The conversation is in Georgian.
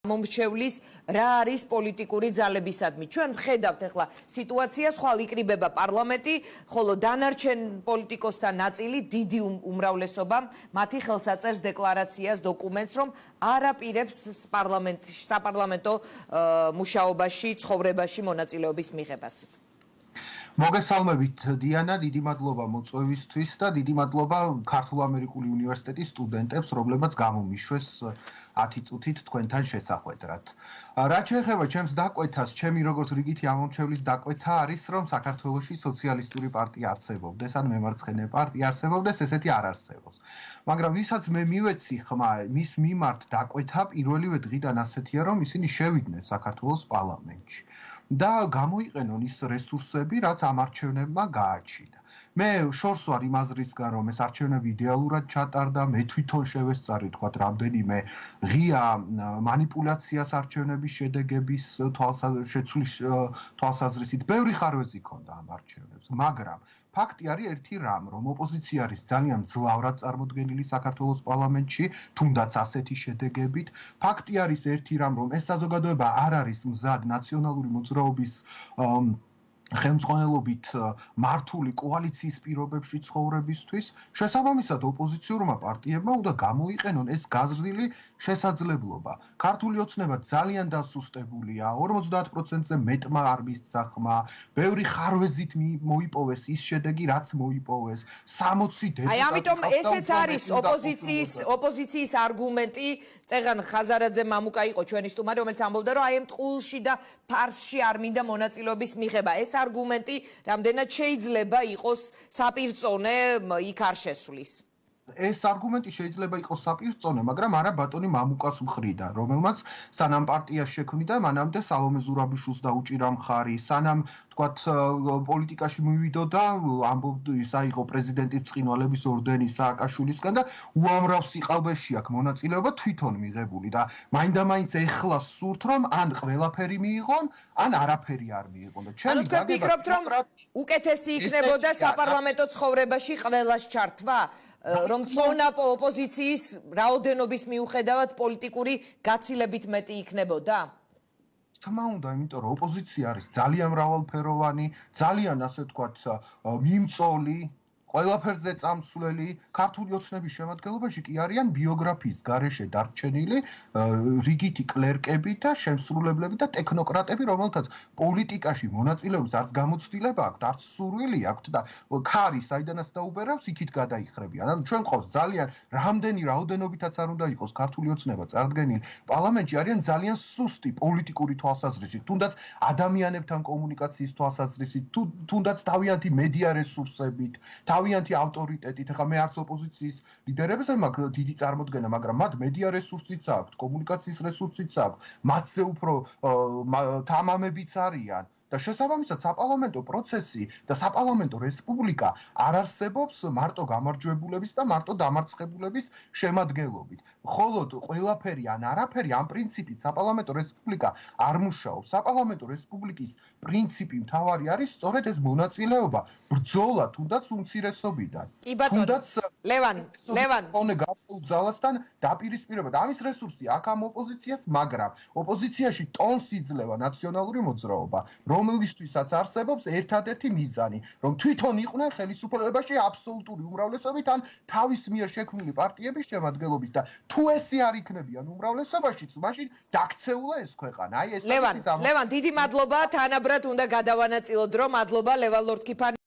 მომრჩევლის რა არის პოლიტიკური ძალებისადმი. ჩვენ ვხედავთ ახლა სიტუაციას, ხვალ იკრიბება პარლამენტი, ხოლო დანარჩენ პოლიტიკოსთა ნაწილი, დიდი უმრავლესობა, მათი ხელსაწერს დეკლარაციას, დოკუმენტს, რომ არ აპირებს საპარლამენტო მუშაობაში, ცხოვრებაში მონაწილეობის მიღებას. მოგესალმებით დიანა, დიდი მადლობა მოწვევისთვის და დიდი მადლობა ქართულ-ამერიკული უნივერსიტეტის სტუდენტებს, რომლებმაც გამომიშვეს 10 წუთით თქვენთან შესახვედრად. რაც შეეხება ჩემს დაკვეთას, ჩემი როგორც რიგითი ამომრჩევლის დაკვეთა არის, რომ საქართველოში სოციალისტური პარტია არსებობდეს, ან მემარცხენე პარტია არსებობდეს, ესეთი არ არსებობს. მაგრამ ვისაც მე მივეცი ხმა მის მიმართ დაკვეთა, პირველივე დღიდან ასეთია, რომ ისინი შევიდნენ საქართველოს პარლამენტში. და გამოიყენონ ის რესურსები, რაც ამ არჩევნებმა გააჩინა. მე შორს ვარ იმ აზრისგან, რომ ეს არჩევნები იდეალურად ჩატარდა, მე თვითონ შევესწარი, თქვათ, რამდენიმე ღია მანიპულაციას არჩევნების შედეგების შეცვლის თვალსაზრისით. ბევრი ხარვეზი ჰქონდა ამ არჩევნებს, მაგრამ ფაქტი არის ერთი რამ, რომ ოპოზიცია არის ძალიან მძლავრად წარმოდგენილი საქართველოს პარლამენტში, თუნდაც ასეთი შედეგებით. ფაქტი არის ერთი რამ, რომ ეს საზოგადოება არ არის მზად ნაციონალური მოძრაობის ხელმძღვანელობით მართული კოალიციის პირობებში ცხოვრებისთვის. შესაბამისად, ოპოზიციურმა პარტიებმა უნდა გამოიყენონ ეს გაზრდილი შესაძლებლობა. ქართული ოცნება ძალიან დასუსტებულია, 50%-ზე მეტმა არ მისცა ხმა, ბევრი ხარვეზით მოიპოვეს ის შედეგი, რაც მოიპოვეს. 60 დეპუტატი. აი, ამიტომ ესეც არის ოპოზიციის არგუმენტი. წეღან ხაზარაძე მამუკა იყო ჩვენი სტუმარი, რომელიც ამბობდა, რომ აი ამ ტყულში და ფარსში არ მინდა მონაწილეობის მიღება. ეს არგუმენტი რამდენად შეიძლება იყოს საპირწონე იქ არ შესვლის. ეს არგუმენტი შეიძლება იყოს საპირწონე, მაგრამ არა ბატონი მამუკას მხრიდან, რომელმაც სანამ პარტიას შექმნიდა, მანამდე სალომე ზურაბიშვილს დაუჭირა მხარი, სანამ თქვათ პოლიტიკაში მივიდოდა, ამბობდა ის აიღო პრეზიდენტის ბრწყინვალების ორდენი სააკაშვილისგან და უამრავ სიყალბეში აქვს მონაწილეობა თვითონ მიღებული და მაინდა-მაინც ეხლა სურთ, რომ ან ყველაფერი მიიღონ, ან არაფერი არ მიიღონ და ჩემი გაგება ფიქრობთ, რომ უკეთესი იქნებოდა საპარლამენტო ცხოვრებაში ყველას ჩართვა? რომ წონა ოპოზიციის რაოდენობის მიუხედავად პოლიტიკური გაცილებით მეტი იქნებოდა? თქმა უნდა, იმიტომ რომ ოპოზიცია არის ძალიან მრავალფეროვანი, ძალიან ასე ვთქვათ, მიმწოლი, ყველაფერზე წამსვლელი, ქართული ოცნების შემადგენლობაში კი არიან ბიოგრაფიის გარეშე დარჩენილი რიგითი კლერკები და შემსრულებლები და ტექნოკრატები, რომელთაც პოლიტიკაში მონაწილეობის არც გამოცდილება აქვთ, არც სურვილი აქვთ და ქარი საიდანაც დაუბერავს, იქით გადაიხრებიან. ანუ ჩვენ ყავს ძალიან რაოდენობითაც არ უნდა იყოს ქართული ოცნება წარდგენილი პარლამენტში, არიან ძალიან სუსტი პოლიტიკური თვალსაზრისით, თუნდაც ადამიანებთან კომუნიკაციის თვალსაზრისით, თუნდაც თავიანთი მედია რესურსებით, თავიანთი ავტორიტეტით. ახლა მე არც ოპოზიციის ლიდერებს არ მაქვს დიდი წარმოდგენა, მაგრამ მათ მედია რესურსიც აქვთ, კომუნიკაციის რესურსიც აქვთ, მათზე უფრო თამამებიც არიან. და შესაბამისად საპარლამენტო პროცესი და საპარლამენტო რესპუბლიკა არ არსებობს მარტო გამარჯვებულების და მარტო დამარცხებულების შემადგენლობით. მხოლოდ ყველაფერი ან არაფერი ამ პრინციპით საპარლამენტო რესპუბლიკა არ მუშაობს. საპარლამენტო რესპუბლიკის პრინციპი მთავარი არის სწორედ ეს მონაწილეობა, ბრძოლა თუნდაც უმცირესობიდან. კი ბატონო, ლევან გაუძალასთან დაპირისპირება და ამის რესურსი აქ ამ ოპოზიციას, მაგრამ ოპოზიციაში ტონს იძლევა ნაციონალური მოძრაობა, რომელისთვისაც არსებობს ერთადერთი მიზანი, რომ თვითონ იყვნენ ხელისუფლებაში აბსოლუტური უმრავლესობით ან თავის მიერ შექმნილი პარტიების შემადგენლობით და თუ ესე არ იქნებიან უმრავლესობაშიც, მაშინ დაქცეულა ეს ქვეყანა. აი ეს ლევან, დიდი მადლობა, თანაბრად უნდა გადავანაწილოთ, რომ მადლობა ლევან ლორთქიფანიძე.